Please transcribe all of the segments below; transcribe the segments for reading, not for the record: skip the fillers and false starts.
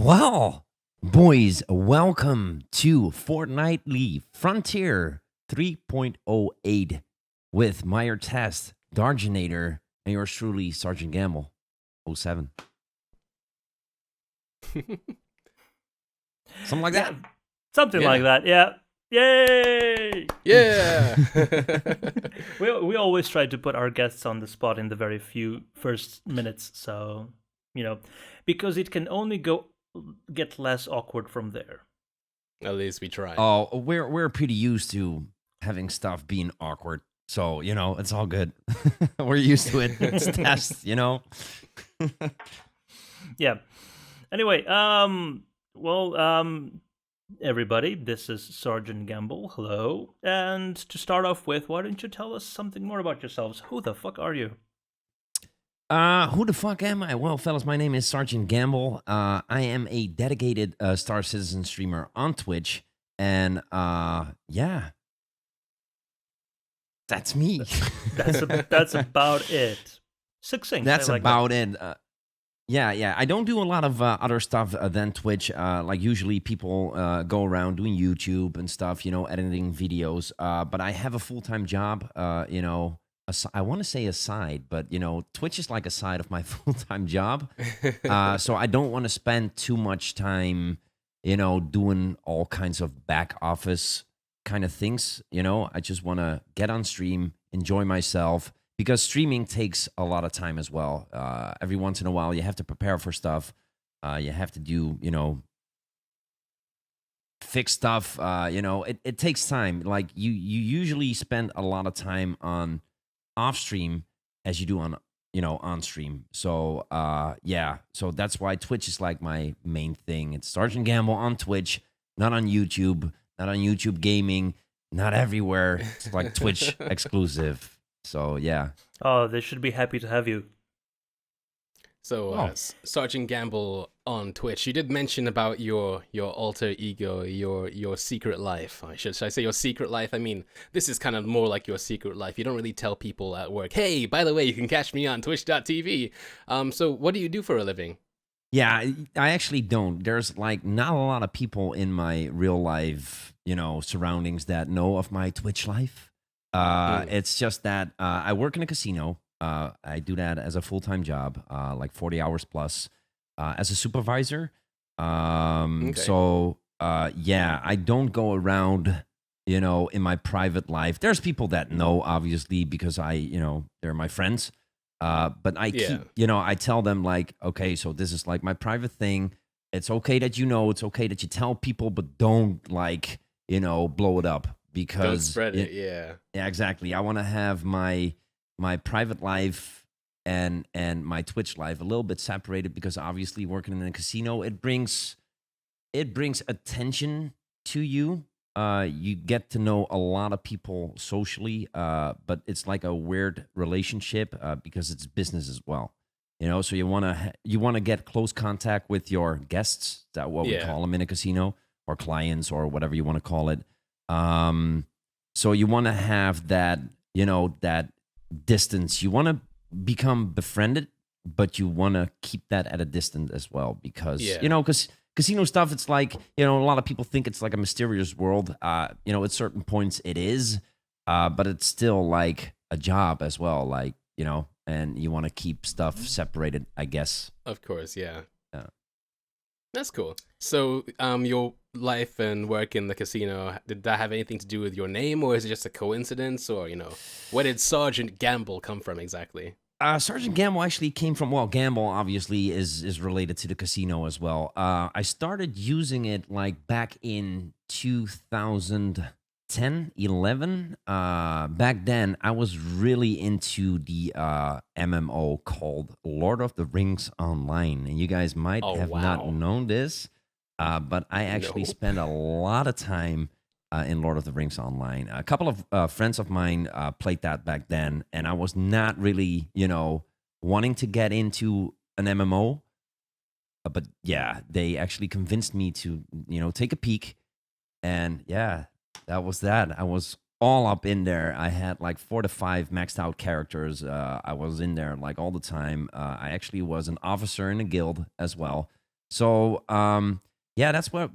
Well, boys, welcome to Fortnightly Frontier 3.08 with Meyer Test, Darginator, and yours truly, Sergeant Gamble, '07. Something like that. Something like that, yeah. Yay! Yeah. We always try to put our guests on the spot in the very few first minutes, so, because it can only get less awkward from there. At least we try. Oh, we're pretty used to having stuff being awkward. So, it's all good. We're used to it. It's tests, Yeah. Anyway, everybody, this is Sergeant Gamble. Hello. And to start off with, why don't you tell us something more about yourselves? Who the fuck are you? Who the fuck am I? Well, fellas, my name is Sergeant Gamble. I am a dedicated Star Citizen streamer on Twitch. And, that's me. That's about it. Succinct. That's like about that. it. Yeah. I don't do a lot of other stuff than Twitch. Like usually people go around doing YouTube and stuff, editing videos. But I have a full-time job, I want to say a side, but, Twitch is like a side of my full-time job. So I don't want to spend too much time, doing all kinds of back office kind of things. I just want to get on stream, enjoy myself. Because streaming takes a lot of time as well. Every once in a while, you have to prepare for stuff. You have to do, fix stuff. It takes time. Like you usually spend a lot of time on off stream as you do on stream. So so that's why Twitch is like my main thing. It's Sergeant Gamble on Twitch, not on YouTube, not on YouTube Gaming, not everywhere. It's like Twitch exclusive. So, yeah. Oh, they should be happy to have you. So, Sergeant Gamble on Twitch, you did mention about your alter ego, your secret life. Should I say your secret life? I mean, this is kind of more like your secret life. You don't really tell people at work, hey, by the way, you can catch me on twitch.tv. So what do you do for a living? Yeah, I actually don't. There's like not a lot of people in my real life, surroundings that know of my Twitch life. It's just that I work in a casino. I do that as a full-time job, like 40 hours plus, as a supervisor. So, I don't go around, in my private life. There's people that know, obviously, because they're my friends. But I keep, I tell them like, okay, so this is like my private thing. It's okay that it's okay that you tell people, but don't like, blow it up. Because don't spread it, yeah, exactly. I want to have my private life and my Twitch life a little bit separated, because obviously working in a casino, it brings attention to you. You get to know a lot of people socially, but it's like a weird relationship because it's business as well. So you want to get close contact with your guests. That's what we call them in a casino, or clients, or whatever you want to call it. So you want to have that, that distance. You want to become befriended, but you want to keep that at a distance as well, because, because casino stuff, it's like, a lot of people think it's like a mysterious world. At certain points it is, but it's still like a job as well. Like, and you want to keep stuff separated, I guess. Of course. Yeah. That's cool. So, your life and work in the casino, did that have anything to do with your name, or is it just a coincidence, or, where did Sergeant Gamble come from exactly? Sergeant Gamble actually came from, Gamble obviously is related to the casino as well. I started using it like back in 2010, 11. Back then, I was really into the MMO called Lord of the Rings Online. And you guys might have not known this, but I actually spent a lot of time in Lord of the Rings Online. A couple of friends of mine played that back then, and I was not really, wanting to get into an MMO. But yeah, they actually convinced me to, take a peek. And yeah, that was that. I was all up in there. I had like 4 to 5 maxed out characters. I was in there like all the time. I actually was an officer in a guild as well. So yeah, that's where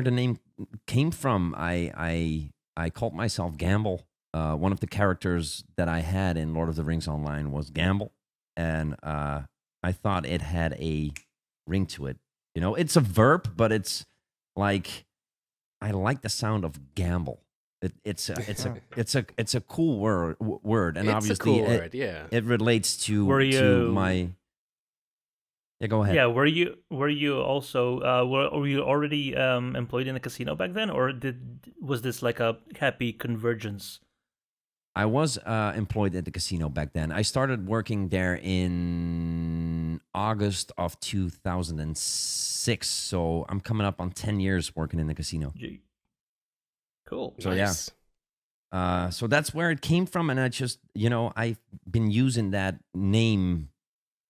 the name came from. I called myself Gamble. One of the characters that I had in Lord of the Rings Online was Gamble, and I thought it had a ring to it. You know, it's a verb, but it's like I like the sound of gamble. It's a cool word, and It's a obviously cool word, yeah. it relates Were to you? my. Yeah, go ahead. Yeah, were you also were you already employed in a casino back then, or was this like a happy convergence? I was employed at the casino back then. I started working there in August of 2006. So I'm coming up on 10 years working in the casino. Gee, cool. So Nice. yeah. So that's where it came from. And I just, I've been using that name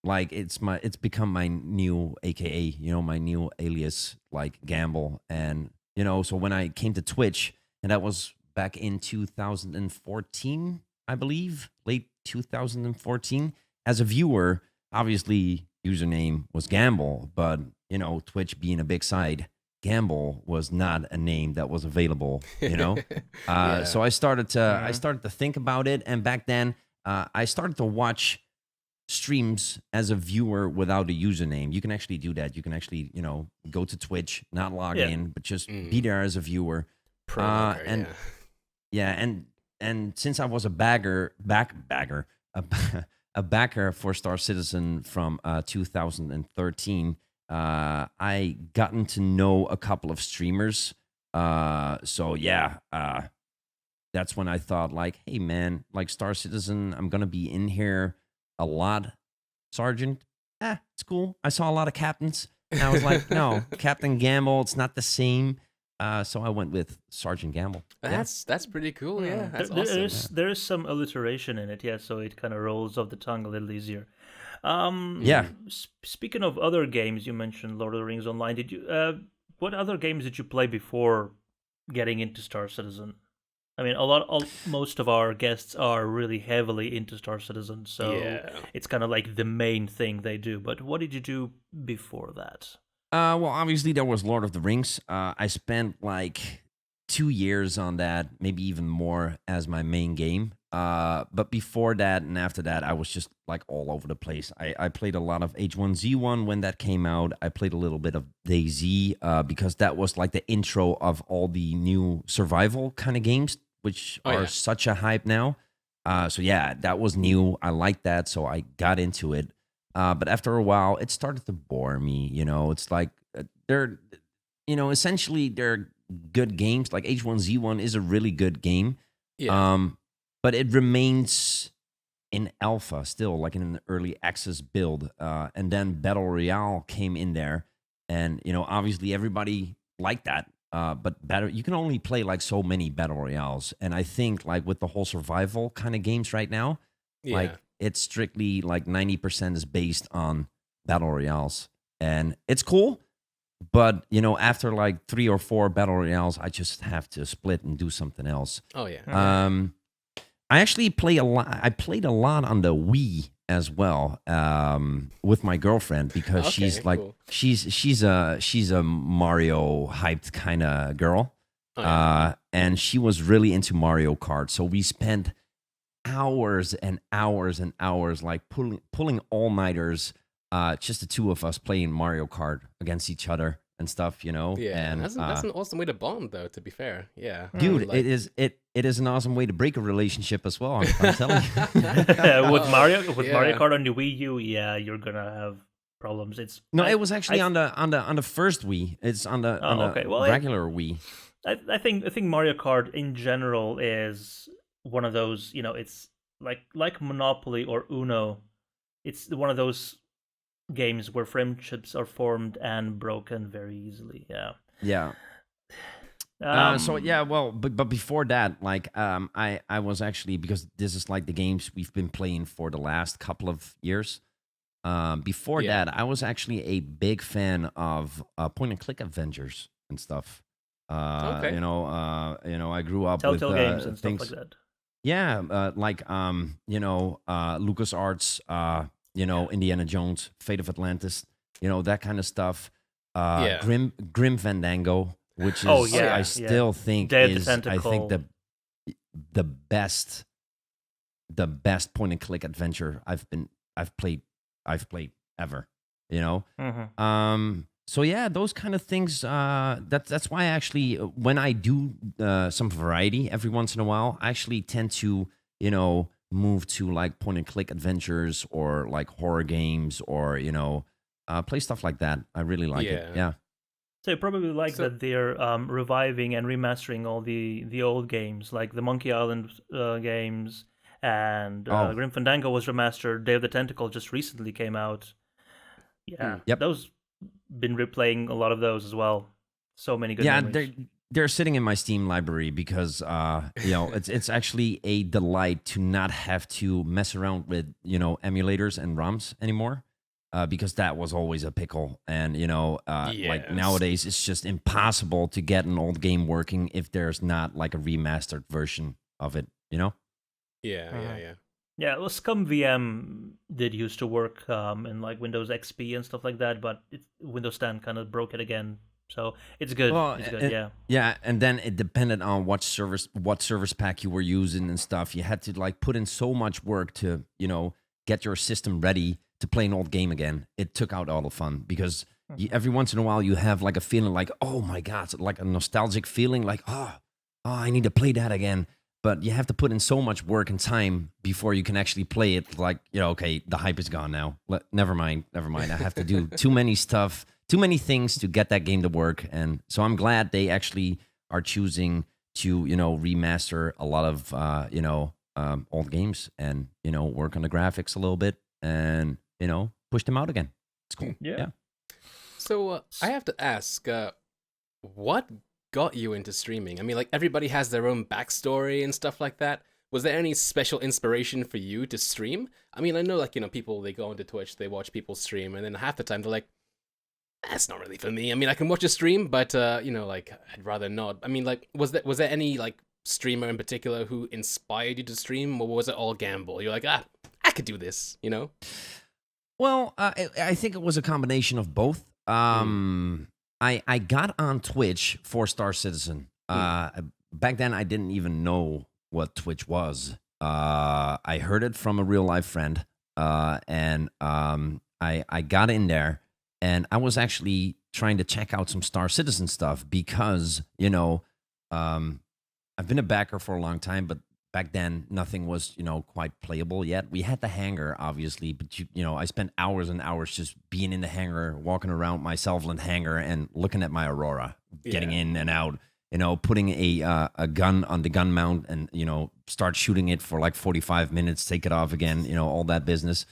like it's become my new AKA, my new alias, like Gamble. And, so when I came to Twitch, and that was back in 2014, I believe, late 2014. As a viewer, obviously, username was Gamble, but Twitch being a big site, Gamble was not a name that was available. Yeah. So I started to Mhm. think about it, and back then, I started to watch streams as a viewer without a username. You can actually do that. You can actually, go to Twitch, not log Yeah. in, but just be Mm. there as a viewer. Pro logger, And yeah. yeah, and since I was a bagger, a, a backer for Star Citizen from 2013, I gotten to know a couple of streamers. So yeah, that's when I thought like, hey man, like Star Citizen, I'm gonna be in here a lot, Sergeant. It's cool. I saw a lot of captains, and I was like, no, Captain Gamble, it's not the same. So I went with Sergeant Gamble. Yeah. That's pretty cool, yeah. There, That's there awesome. is there is some alliteration in it, yeah, so it kind of rolls off the tongue a little easier. Yeah. Mm. Speaking of other games, you mentioned Lord of the Rings Online. What other games did you play before getting into Star Citizen? I mean, most of our guests are really heavily into Star Citizen, so Yeah. it's kind of like the main thing they do. But what did you do before that? Well, obviously there was Lord of the Rings. I spent like 2 years on that, maybe even more as my main game. But before that and after that, I was just like all over the place. I played a lot of H1Z1 when that came out. I played a little bit of DayZ because that was like the intro of all the new survival kind of games, which Oh are yeah. such a hype now. So yeah, that was new. I liked that, so I got into it. But after a while, it started to bore me. It's like they're, essentially they're good games. Like H1Z1 is a really good game, Yeah. um, but it remains in alpha still, like in an early access build. And then Battle Royale came in there, and obviously everybody liked that. But you can only play like so many battle royales, and I think like with the whole survival kind of games right now, Yeah. like it's strictly like 90% is based on battle royales, and it's cool. But after like 3 or 4 battle royales, I just have to split and do something else. Oh yeah. Mhm. I actually play a lot. I played a lot on the Wii as well, with my girlfriend because Okay, she's like cool. she's a Mario hyped kind of girl, Oh yeah. and she was really into Mario Kart. So we spent hours and hours and hours like pulling all nighters, just the two of us playing Mario Kart against each other and stuff. Yeah. And That's an awesome way to bond though, to be fair. Yeah. I Mm. would dude, like it is an awesome way to break a relationship as well. I'm telling you. with Oh, Mario yeah. Kart on the Wii U, yeah, you're gonna have problems. No, it was I actually on the first Wii. It's on oh, the okay. Well, regular Wii. I think Mario Kart in general is one of those. It's like Monopoly or Uno. It's one of those games where friendships are formed and broken very easily. Yeah. Yeah. So Um. yeah, well, but before that, like, I was actually, because this is like the games we've been playing for the last couple of years. Before Yeah. that, I was actually a big fan of point and click adventures and stuff. Okay. I grew up with Telltale games and stuff like things. that. Yeah, like LucasArts, Indiana Jones, Fate of Atlantis, that kind of stuff. Yeah. Grim Fandango, which Oh is yeah, I yeah. still think Day of the is I think Tentacle. the best point and click adventure I've played ever. You know, Hmm. so yeah, those kind of things. That's why I actually, when I do some variety every once in a while, I actually tend to, move to like point and click adventures or like horror games or play stuff like that. I really like it. Yeah. Yeah. So I probably like So that they're reviving and remastering all the old games, like the Monkey Island games, and Oh, Grim Fandango was remastered. Day of the Tentacle just recently came out. Yeah, hmm. yep. those been replaying a lot of those as well. So many good Yeah, memories. they're sitting in my Steam library because it's actually a delight to not have to mess around with emulators and ROMs anymore. Because that was always a pickle, and like Yes. nowadays it's just impossible to get an old game working if there's not like a remastered version of it. Yeah, yeah, Mhm. yeah. Yeah, well, Scum VM did used to work in like Windows XP and stuff like that, but Windows 10 kind of broke it again. So it's good. Well, It's good. Yeah. yeah, and then it depended on what service pack you were using and stuff. You had to like put in so much work to get your system ready to play an old game again. It took out all the fun because Mhm. every once in a while you have like a feeling like, oh my god, like a nostalgic feeling, like I need to play that again. But you have to put in so much work and time before you can actually play it. Like, okay, the hype is gone now. Never mind, never mind. I have to do too many stuff, too many things to get that game to work. And so I'm glad they actually are choosing to, remaster a lot of, old games and, work on the graphics a little bit and, push them out again. It's cool. Yeah. Yeah. So I have to ask, what got you into streaming? I mean, like everybody has their own backstory and stuff like that. Was there any special inspiration for you to stream? I mean, I know like, people, they go onto Twitch, they watch people stream, and then half the time they're like, that's not really for me. I mean, I can watch a stream, but like I'd rather not. I mean, like was there any like streamer in particular who inspired you to stream, or was it all gamble? You're like, I could do this. Well, I think it was a combination of both. Mm, I got on Twitch for Star Citizen. mm, Back then, I didn't even know what Twitch was. I heard it from a real life friend, and I got in there, and I was actually trying to check out some Star Citizen stuff because um, I've been a backer for a long time, but back then nothing was quite playable yet. We had the hangar obviously, but I spent hours and hours just being in the hangar, walking around my Southland hangar and looking at my Aurora, getting yeah. in and out. Putting a gun on the gun mount and start shooting it for like 45 minutes, take it off again. All that business.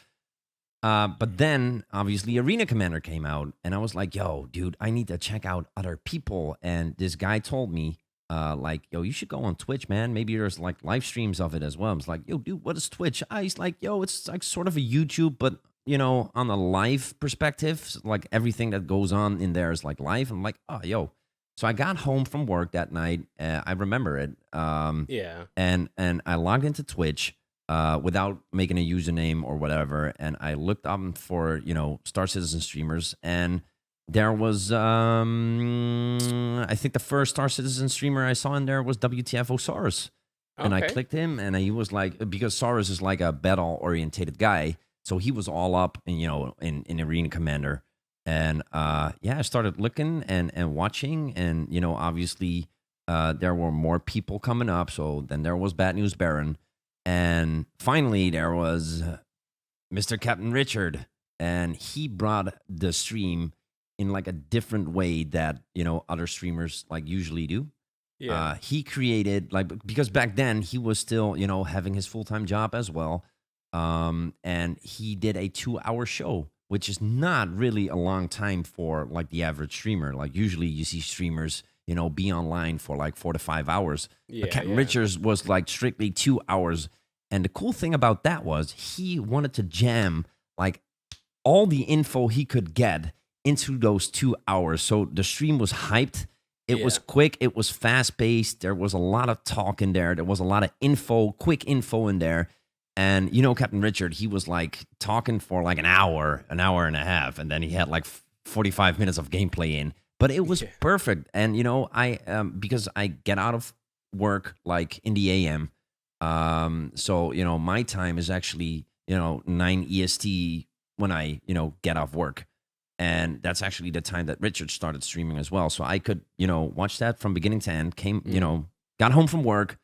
But then obviously Arena Commander came out, and I was like, "Yo, dude, I need to check out other people." And this guy told me, like, "Yo, you should go on Twitch, man. Maybe there's like live streams of it as well." I was like, "Yo, dude, what is Twitch?" He's like, "Yo, it's like sort of a YouTube, but on a live perspective, like everything that goes on in there is like live." I'm like, "Oh, yo." So I got home from work that night. I remember it. Yeah. And I logged into Twitch without making a username or whatever, and I looked up for Star Citizen streamers, and there was I think the first Star Citizen streamer I saw in there was WTF Osiris, and I Okay. clicked him, and he was like, because Osiris is like a battle orientated guy, so he was all up in Arena Commander, and yeah, I started looking and watching, and obviously there were more people coming up, so then there was Bad News Baron. And finally, there was Mr. Captain Richard, and he brought the stream in like a different way that other streamers like usually do. Yeah. He created like because back then he was still having his full time job as well, and he did a 2 hour show, which is not really a long time for like the average streamer. Like usually you see streamers be online for like 4 to 5 hours. But Yeah. Captain Yeah. Richards was like strictly 2 hours. And the cool thing about that was he wanted to jam like all the info he could get into those 2 hours. So the stream was hyped. It was Yeah. quick. It was fast paced. There was a lot of talk in there. There was a lot of info, quick info in there. And Captain Richard, he was like talking for like an hour and a half. And then he had like 45 minutes of gameplay in, but it was perfect. And I because I get out of work like in the AM, so my time is actually 9 EST when I get off work, and that's actually the time that Richard started streaming as well. So I could watch that from beginning to end. Got home from work,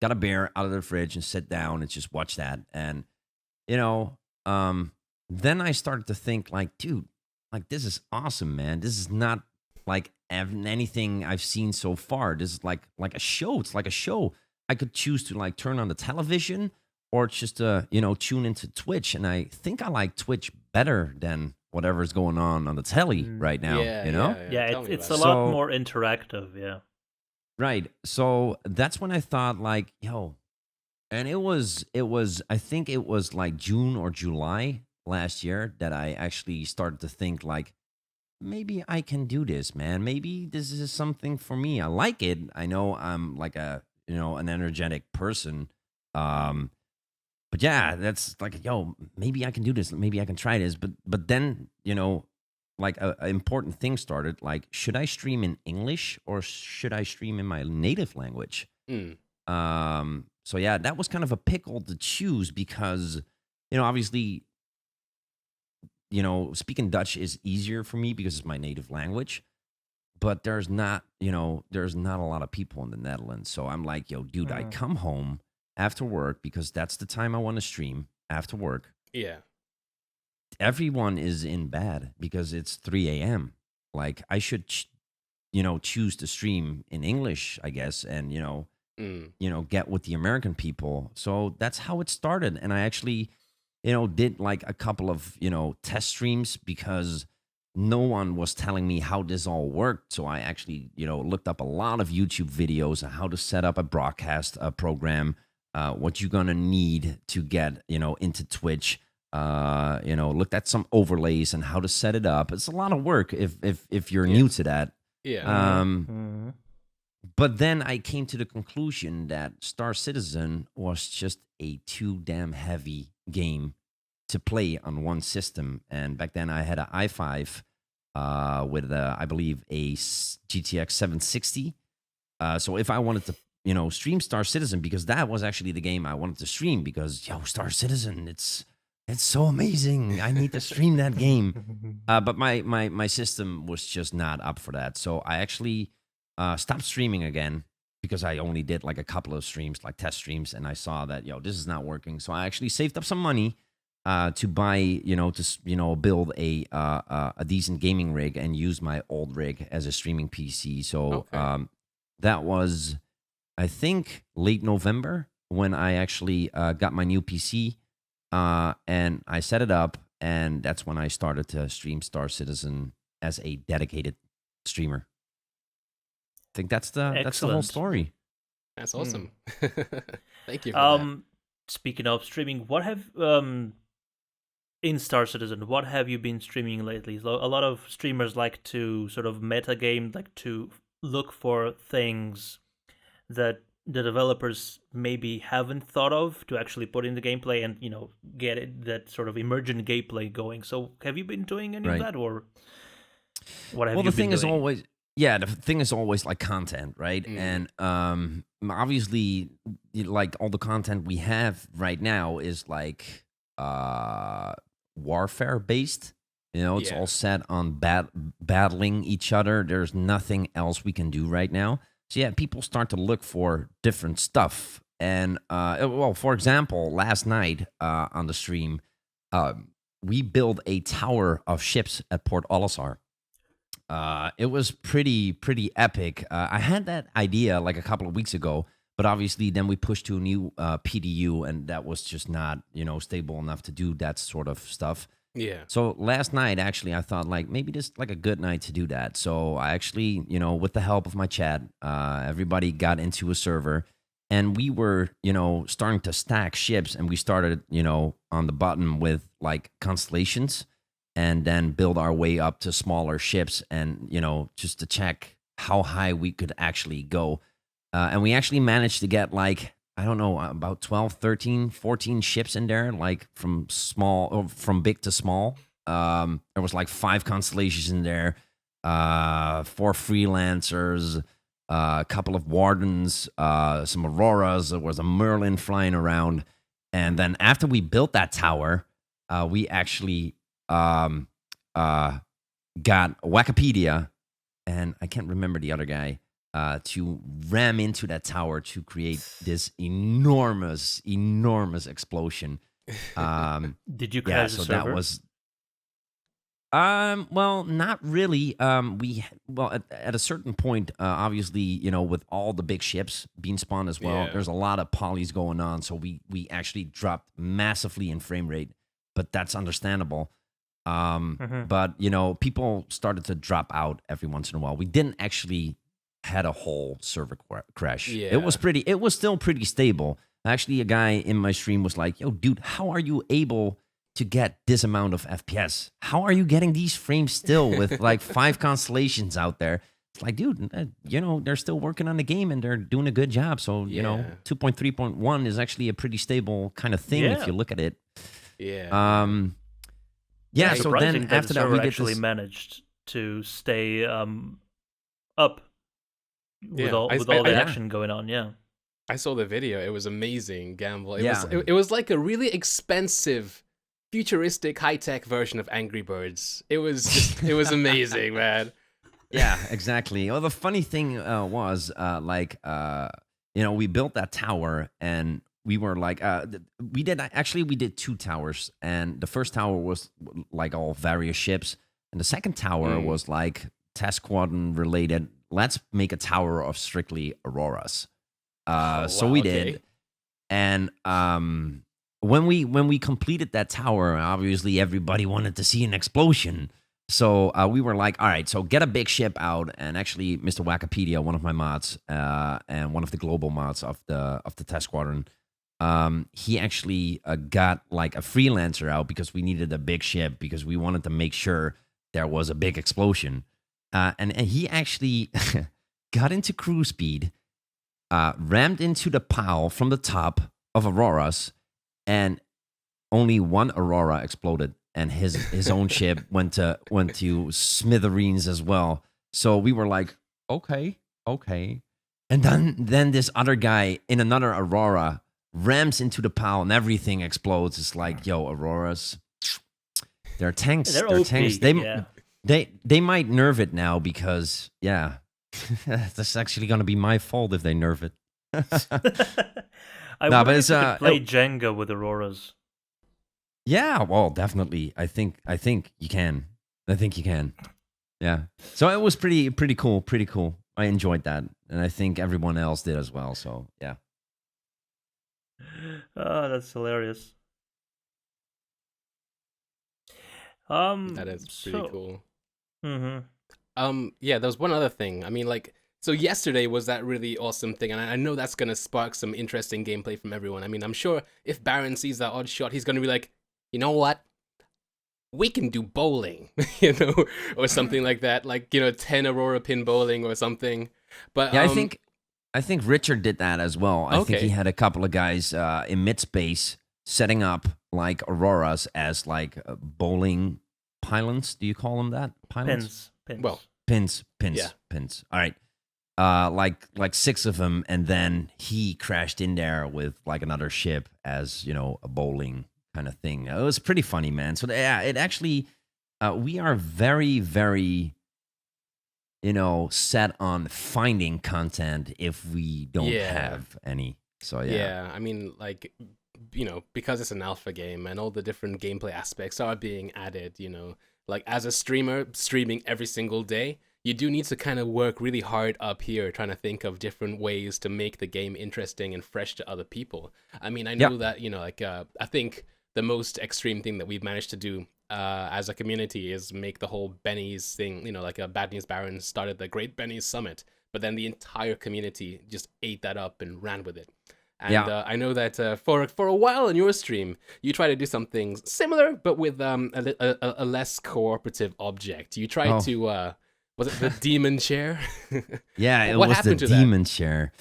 got a beer out of the fridge, and sit down and just watch that. And then I started to think like, dude, like this is awesome, man. This is not like anything I've seen so far. This is like a show. It's like a show. I could choose to like turn on the television or just tune into Twitch, and I think I like Twitch better than whatever's going on the telly right now. Yeah, it's a lot more interactive. Yeah. Right. So that's when I thought like, yo, and it was I think it was like June or July last year that I actually started to think like, maybe I can do this, man. Maybe this is something for me. I like it. I know I'm like an energetic person. But yeah, that's like, yo, maybe I can do this. Maybe I can try this. But then, like a important thing started. Like, should I stream in English or should I stream in my native language? So yeah, that was kind of a pickle to choose because, obviously, speaking Dutch is easier for me because it's my native language. But there's not a lot of people in the Netherlands. So I'm like, yo, dude, I come home after work because that's the time I want to stream after work. Yeah. Everyone is in bed because it's 3 a.m. Like I should, choose to stream in English, I guess, and get with the American people. So that's how it started. And I actually, did like a couple of test streams because no one was telling me how this all worked. So I actually looked up a lot of YouTube videos on how to set up a broadcast program. What you're gonna need to get into Twitch. Looked at some overlays and how to set it up. It's a lot of work if you're new to that. Yeah. But then I came to the conclusion that Star Citizen was just a too damn heavy game to play on one system. And back then I had an i5 with I believe a GTX 760. So if I wanted to stream Star Citizen, because that was actually the game I wanted to stream because, Star Citizen, it's so amazing. I need to stream that game. But my system was just not up for that. So I actually stopped streaming again because I only did like a couple of streams, like test streams, and I saw that, this is not working. So I actually saved up some money to buy, build a decent gaming rig and use my old rig as a streaming PC. So that was, I think, late November when I actually got my new PC, and I set it up, and that's when I started to stream Star Citizen as a dedicated streamer. I think that's the whole story. That's awesome. Thank you for that. Speaking of streaming, what have in Star Citizen, what have you been streaming lately? So a lot of streamers like to sort of meta game, like to look for things that the developers maybe haven't thought of to actually put in the gameplay and get it, that sort of emergent gameplay going. So have you been doing any of that, or what have you been doing? Well, the thing is always like content, right? And obviously, like all the content we have right now is like warfare based. It's all set on battling each other. There's nothing else we can do right now. So yeah, people start to look for different stuff. And for example, last night on the stream, we built a tower of ships at Port Olisar. It was pretty epic. I had that idea like a couple of weeks ago, but obviously then we pushed to a new PDU, and that was just not stable enough to do that sort of stuff. Yeah. So last night, actually, I thought like maybe this is like a good night to do that. So I actually, with the help of my chat, everybody got into a server, and we were, starting to stack ships, and we started, on the bottom with like constellations, and then build our way up to smaller ships, and just to check how high we could actually go. And we actually managed to get like, I don't know, about 12, 13, 14 ships in there, like from big to small. There was like 5 constellations in there, 4 freelancers, a couple of wardens, some auroras. There was a Merlin flying around, and then after we built that tower, we actually got Wikipedia, and I can't remember the other guy, to ram into that tower to create this enormous explosion. Did you Yeah, crash the so server? that was well, not really. At a certain point, obviously, with all the big ships being spawned as well, Yeah. there's a lot of polys going on, so we actually dropped massively in frame rate, but that's understandable. But people started to drop out every once in a while. We didn't actually had a whole server crash. Yeah. It was still pretty stable. Actually, a guy in my stream was like, "Yo, dude, how are you able to get this amount of FPS? How are you getting these frames still with like 5 constellations out there?" It's like, dude, they're still working on the game and they're doing a good job. So, Yeah. 2.3.1 is actually a pretty stable kind of thing if Yeah. you look at it. Yeah. Yeah, It's so surprising then that after the that, server we did actually this. managed to stay up with Yeah, all I- with all the I- action going on. Yeah. I saw the video. It was amazing, Gamble. It Yeah. was like a really expensive, futuristic, high-tech version of Angry Birds. It was amazing, man. Yeah, exactly. Well, the funny thing was, we built that tower, and we were like, we did 2 towers, and the first tower was like all various ships, and the second tower was like test squadron related. Let's make a tower of strictly auroras. So wow, we okay. did, and when we completed that tower, obviously everybody wanted to see an explosion. So we were like, all right, so get a big ship out. And actually, Mr. Wikipedia, one of my mods, and one of the global mods of the test squadron, he actually got like a freelancer out because we needed a big ship because we wanted to make sure there was a big explosion. And he actually got into cruise speed, rammed into the pile from the top of auroras, and only one aurora exploded, and his own ship went to smithereens as well. So we were like, okay. And then this other guy in another aurora rams into the pile and everything explodes. It's like, yo, auroras, they're tanks. They're They're OP, tanks. yeah. They might nerf it now because that's actually gonna be my fault if they nerf it. I No, wonder but if it's, you could play Jenga with auroras. Yeah, well, definitely. I think you can. I think you can. Yeah. So it was pretty cool. Pretty cool. I enjoyed that, and I think everyone else did as well. So yeah. Oh, that's hilarious. That is pretty cool. Yeah, there was one other thing. I mean, like, so yesterday was that really awesome thing, and I know that's gonna spark some interesting gameplay from everyone. I mean, I'm sure if Baron sees that odd shot, he's gonna be like, you know what? We can do bowling, or something like that, like 10 Aurora pin bowling or something. But Yeah, I think Richard did that as well. I think Okay. he had a couple of guys in mid space setting up like auroras as like bowling pylons. Do you call them that? Pylons? Pins. Well, Pins. Yeah. All right. Like 6 of them, and then he crashed in there with like another ship as a bowling kind of thing. It was pretty funny, man. So yeah, it actually we are very, very set on finding content if we don't Yeah. have any. So yeah. yeah, I mean, like, because it's an alpha game and all the different gameplay aspects are being added, like as a streamer streaming every single day, you do need to kind of work really hard up here trying to think of different ways to make the game interesting and fresh to other people. I mean, I know that, I think the most extreme thing that we've managed to do as a community is make the whole Benny's thing, like a Bad News Baron started the Great Benny's Summit, but then the entire community just ate that up and ran with it. And I know that for a while in your stream, you try to do something similar, but with a less cooperative object. You tried to, was it the demon chair? Yeah, it What was the happened to that? demon chair.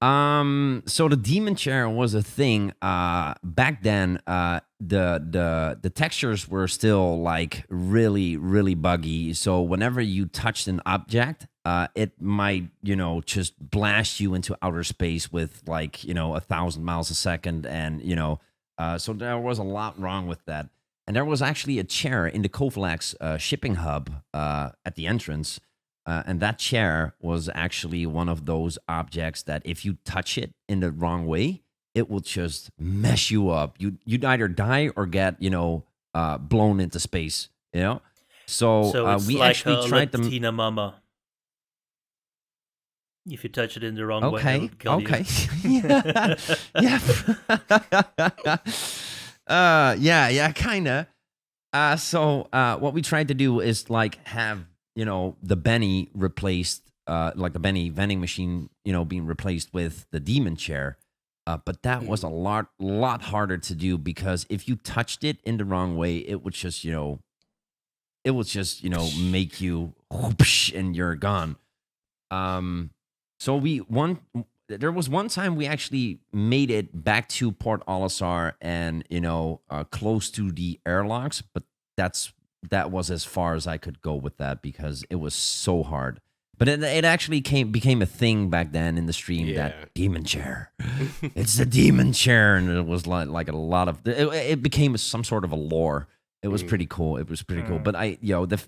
So the demon chair was a thing. Back then, the textures were still like really, really buggy. So whenever you touched an object, it might, just blast you into outer space with like, 1,000 miles a second. And, so there was a lot wrong with that. And there was actually a chair in the Kovalax shipping hub at the entrance. And that chair was actually one of those objects that if you touch it in the wrong way, it will just mess you up. You'd either die or get, blown into space, So it's we like actually a tried to. Latina mama. If you touch it in the wrong way, it'll kill Okay. you. Yeah. Yeah, kind of. So what we tried to do is like have the Benny replaced, like the Benny vending machine, being replaced with the demon chair. But that was a lot harder to do because if you touched it in the wrong way, it would just, make you whoosh, and you're gone. So there was one time we actually made it back to Port Olisar and close to the airlocks, but that was as far as I could go with that because it was so hard. But it actually became a thing back then in the stream, that demon chair. It's the demon chair, and it was like a lot of it became some sort of a lore. It was pretty cool. It was pretty cool. But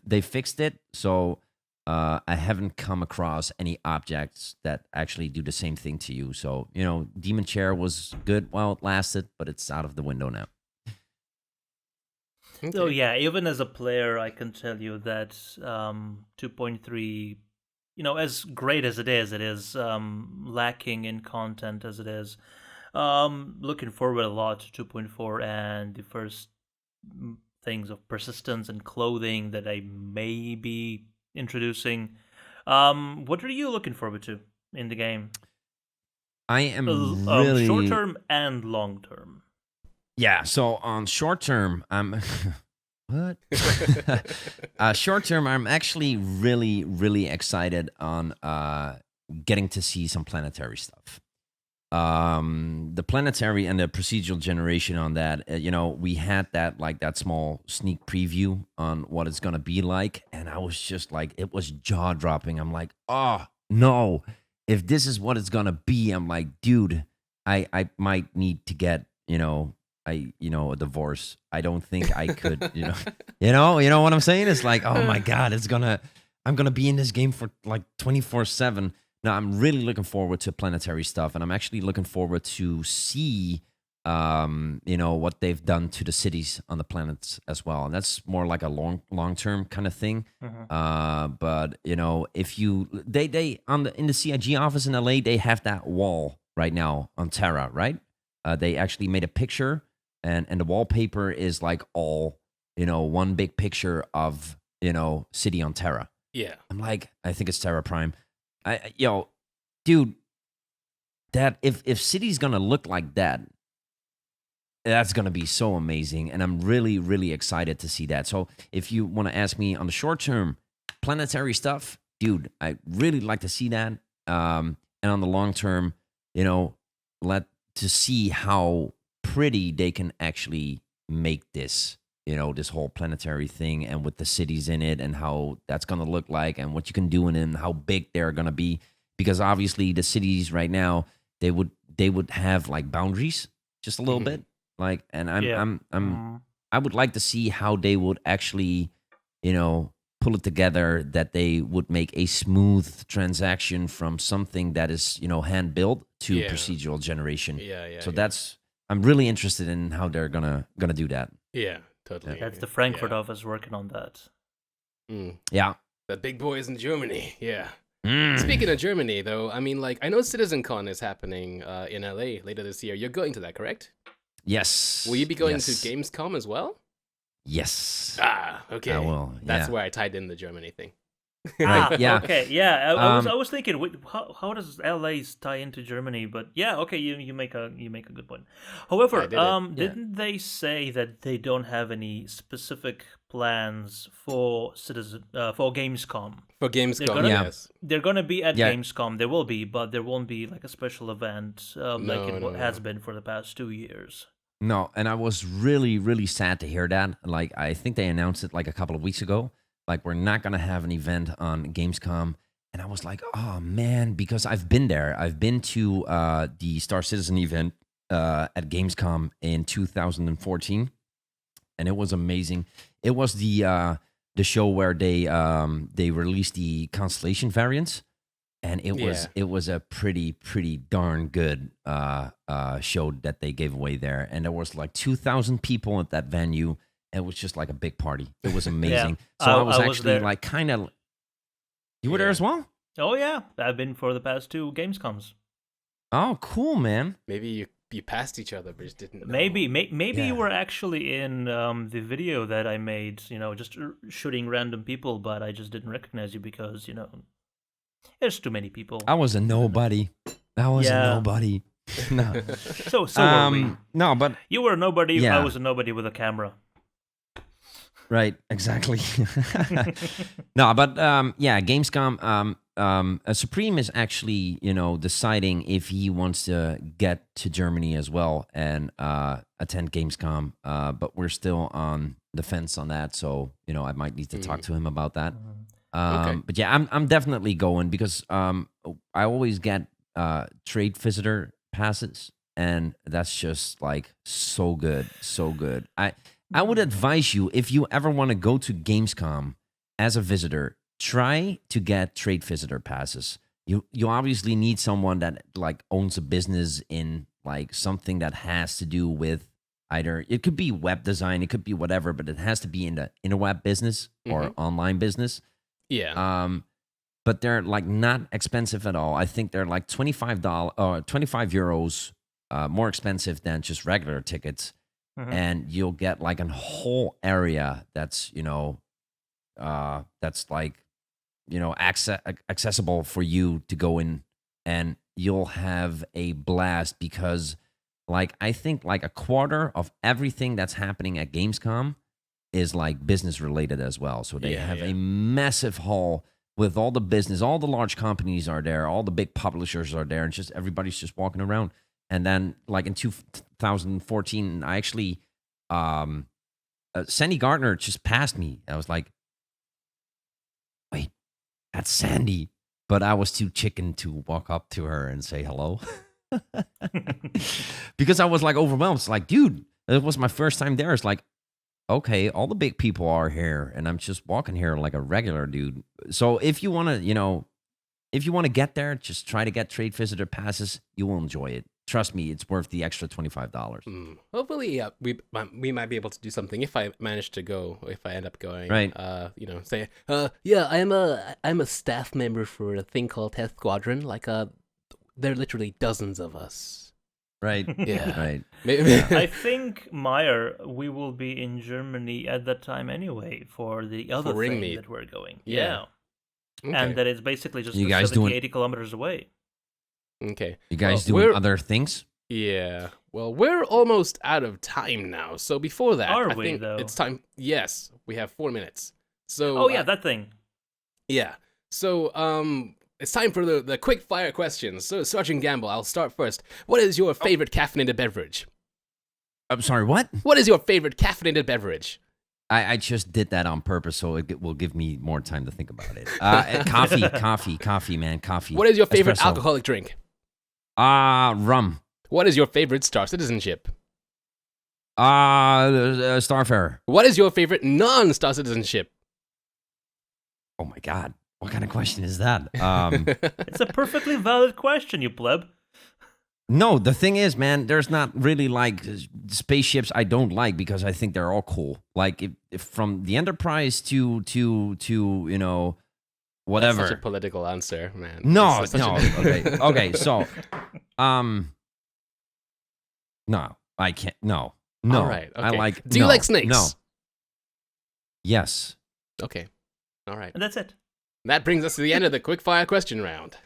they fixed it, so I haven't come across any objects that actually do the same thing to you. So demon chair was good while it lasted, but it's out of the window now. Okay. So yeah, even as a player, I can tell you that 2.3, as great as it is lacking in content as it is. Looking forward a lot to 2.4 and the first things of persistence and clothing that I may be introducing. What are you looking forward to in the game? I am really short term and long term. Yeah, so on short term, I'm what? Short term, I'm actually really, really excited on getting to see some planetary stuff. The planetary and the procedural generation on that, we had that small sneak preview on what it's gonna be like, and I was just like, it was jaw dropping. I'm like, oh no, if this is what it's gonna be, I'm like, dude, I might need to get a divorce. I don't think I could, you know what I'm saying? It's like, oh my God, I'm gonna be in this game for like 24/7. Now I'm really looking forward to planetary stuff, and I'm actually looking forward to see, what they've done to the cities on the planets as well. And that's more like a long term kind of thing. But if they in the CIG office in LA, they have that wall right now on Terra, right? They actually made a picture. And the wallpaper is like all, one big picture of, city on Terra. Yeah. I'm like, I think it's Terra Prime. Dude, that if city's gonna look like that, that's gonna be so amazing. And I'm really, really excited to see that. So if you want to ask me on the short term, planetary stuff, dude, I really like to see that. And on the long term, to see how pretty they can actually make this, this whole planetary thing, and with the cities in it and how that's going to look like and what you can do in it and how big they're going to be. Because obviously the cities right now, they would have like boundaries just a little bit. Like, and I would like to see how they would actually, pull it together, that they would make a smooth transaction from something that is, hand built to procedural generation. So I'm really interested in how they're gonna do that. Yeah, totally. That's the Frankfurt office working on that. Yeah, the big boys in Germany. Yeah. Speaking of Germany, though, I mean, like, I know CitizenCon is happening in LA later this year. You're going to that, correct? Yes. Will you be going to Gamescom as well? Yes. Ah, okay. I will. That's where I tied in the Germany thing. Right? Yeah. Okay, yeah. I Um, was thinking, how does LA tie into Germany? But yeah, okay, you make a good point. I However, did it. Yeah. didn't they say that they don't have any specific plans for Gamescom? For They're Gamescom, gonna yeah. yes. they're gonna be at Yeah. Gamescom. There will be, but there won't be like a special event like No, it no, has no. been for the past 2 years. No, and I was really, really sad to hear that. Like, I think they announced it like a couple of weeks ago. Like, we're not gonna have an event on Gamescom, and I was like, oh man, because I've been there. I've been to the Star Citizen event at Gamescom in 2014, and it was amazing. It was the show where they released the Constellation variants, and Yeah. it was a pretty darn good show that they gave away there, and there was like 2,000 people at that venue. It was just like a big party. It was Yeah, amazing. So I was I was actually there. like kind of. You were there Yeah. as well? Oh yeah, I've been for the past 2 Gamescoms. Oh, cool, man. Maybe you passed each other, but just didn't know. Maybe you Yeah. were actually in the video that I made, just shooting random people, but I just didn't recognize you because, there's too many people. I was a nobody. I was a Yeah. nobody. No. So were we. No, but You were a nobody, I yeah. was a nobody with a camera. Right, exactly. No, but yeah, Gamescom. Supreme is actually, deciding if he wants to get to Germany as well and attend Gamescom. But we're still on the fence on that, so I might need to talk to him about that. Okay. But yeah, I'm definitely going because I always get trade visitor passes, and that's just like so good, so good. I would advise you, if you ever want to go to Gamescom as a visitor, try to get trade visitor passes. You obviously need someone that like owns a business in like something that has to do with either it could be web design, it could be whatever, but it has to be in the interweb business or online business. Yeah. But they're like not expensive at all. I think they're like $25 or 25 euros more expensive than just regular tickets, and you'll get like a whole area that's that's like accessible for you to go in, and you'll have a blast because like I think like a quarter of everything that's happening at Gamescom is like business related as well. So they have a massive hall with all the business, all the large companies are there, all the big publishers are there, and just everybody's just walking around. And then like in 2014, I actually Sandy Gardner just passed me. I was like, wait, that's Sandy. But I was too chicken to walk up to her and say hello. Because I was like overwhelmed. It's like, dude, it was my first time there. It's like, okay, all the big people are here, and I'm just walking here like a regular dude. So if you want to, if you want to get there, just try to get trade visitor passes. You will enjoy it. Trust me, it's worth the extra $25. Hopefully, we might be able to do something if I manage to go, or if I end up going. Right. Say, yeah, I'm a staff member for a thing called Test Squadron. Like, there are literally dozens of us. Right. Yeah. Right. I think, Meyer, we will be in Germany at that time anyway for the other For Ring thing Meet. that we're going. Yeah. Okay. And that it's basically just You guys 70, doing- 80 kilometers away. Okay. You guys Well, doing other things? Yeah. Well, we're almost out of time now. So before that, Are I we, think though? it's time. Yes, we have 4 minutes. So. Oh, yeah, that thing. Yeah. So, it's time for the quick fire questions. So, Sergeant Gamble, I'll start first. What is your favorite caffeinated beverage? I'm sorry, what? What is your favorite caffeinated beverage? I just did that on purpose, so it will give me more time to think about it. Coffee, man, coffee. What is your favorite Espresso. alcoholic drink? Rum. What is your favorite Star Citizenship? Starfarer. What is your favorite non-Star Citizenship? Oh my God, what kind of question is that? It's a perfectly valid question, you pleb. No, the thing is, man, there's not really like spaceships I don't like because I think they're all cool. Like if from the Enterprise to whatever. That's such a political answer, man. No, It's such no. a- Okay. So, no, I can't. No. All right. Okay. I like. Do you no, like snakes? No. Yes. Okay. All right. And that's it. that brings us to the end of the quickfire question round.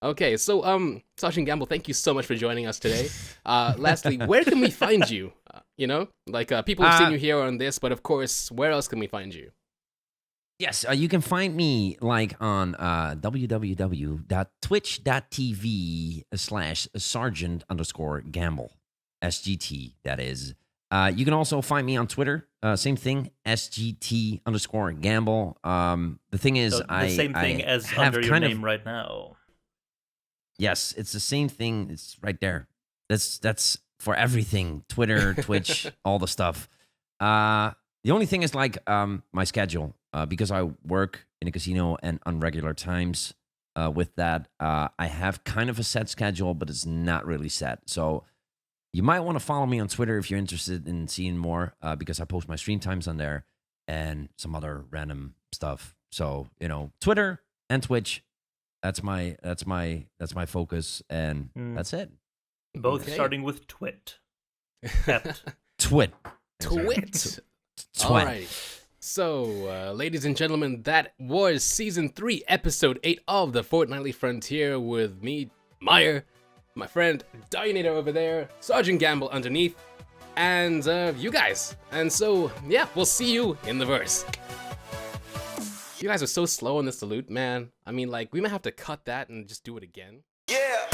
Okay, so Sergeant Gamble, thank you so much for joining us today. Lastly, where can we find you? People have seen you here on this, but of course, where else can we find you? Yes, you can find me on www.twitch.tv/sergeant_gamble. SGT, that is. You can also find me on Twitter. Same thing, SGT_gamble. The thing is, so the same thing as under your name right now. Yes, it's the same thing. It's right there. That's for everything. Twitter, Twitch, all the stuff. The only thing is my schedule. Because I work in a casino and on regular times. With that, I have kind of a set schedule, but it's not really set. So you might want to follow me on Twitter if you're interested in seeing more, because I post my stream times on there and some other random stuff. So Twitter and Twitch. That's my focus, and that's it. Both starting with twit. Twit. Twit. All right. So, ladies and gentlemen, that was Season 3, Episode 8 of the Fortnightly Frontier with me, Meyer, my friend Dionator over there, Sergeant Gamble underneath, and you guys. And so, yeah, we'll see you in the verse. You guys are so slow on the salute, man. I mean, we might have to cut that and just do it again. Yeah.